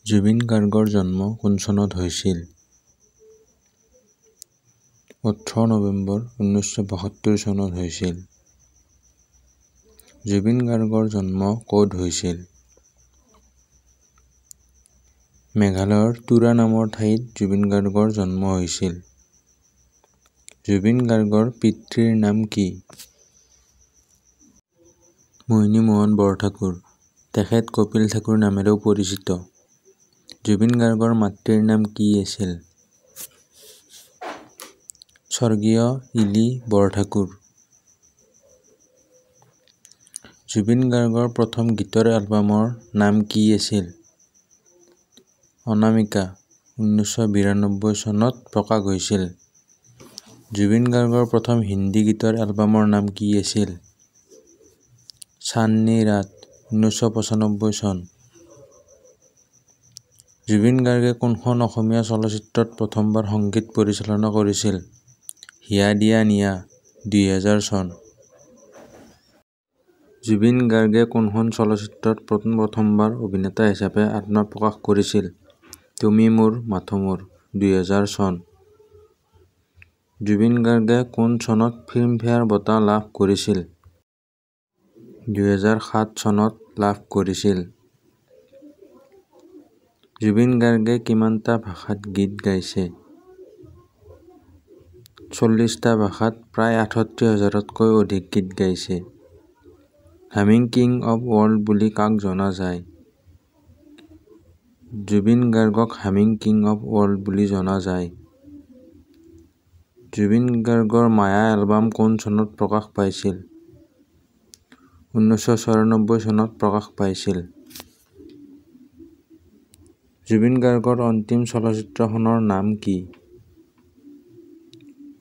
জুবিন গাৰ্গৰ জন্ম কোন চনত হৈছিল? 18 নৱেম্বৰ 1972 চনত হৈছিল। জুবিন গাৰ্গৰ জন্ম ক'ত হৈছিল? মেঘালয়ৰ তুৰা নামৰ ঠাইত জুবিন গাৰ্গৰ জন্ম হৈছিল। জুবিন গাৰ্গৰ পিতৃৰ নাম কি? মোহিনী মোহন বৰঠাকুৰ। তেখেত কপিল ঠাকুৰ নামেৰেও পৰিচিত। জুবিন গাৰ্গৰ মাতৃৰ নাম কি আছিল? স্বৰ্গীয় ইলি বৰঠাকুৰ। জুবিন গাৰ্গৰ প্ৰথম গীতৰ এলবামৰ নাম কি আছিল? অনামিকা 1992 চনত প্ৰকাশ হৈছিল। জুবিন গাৰ্গৰ প্ৰথম হিন্দী গীতৰ এলবামৰ নাম কি আছিল? চান্দনী ৰাত 1995 চন। জুবিন গাৰ্গে কোনখন অসমীয়া চলচ্চিত্ৰত প্ৰথমবাৰ সংগীত পৰিচালনা কৰিছিল? হিয়া দিয়া নিয়া 2000 চন। জুবিন গাৰ্গে কোনখন চলচ্চিত্ৰত প্ৰথমবাৰ অভিনেতা হিচাপে আত্মপ্ৰকাশ কৰিছিল? তুমি মোৰ মাথোঁ মোৰ 2000 চন। জুবিন গাৰ্গে কোন চনত ফিল্মফেয়াৰ বঁটা লাভ কৰিছিল? 2007 চনত লাভ কৰিছিল। জুবিন গাৰ্গে কিমানটা ভাষাত গীত গাইছে? 40টা ভাষাত প্ৰায় 68,000তকৈ অধিক গীত গাইছে। হামিং কিং অৱ ৱৰ্ল্ড বুলি কাক জনা যায়? জুবিন গাৰ্গক হামিং কিং অৱ ৱৰ্ল্ড বুলি জনা যায়। জুবিন গাৰ্গৰ মায়া এলবাম কোন চনত প্ৰকাশ পাইছিল? 1994 চনত প্ৰকাশ পাইছিল। জুবিন গাৰ্গৰ অন্তিম চলচ্চিত্ৰখনৰ নাম কি?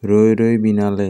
ৰৈ ৰৈ বিনালে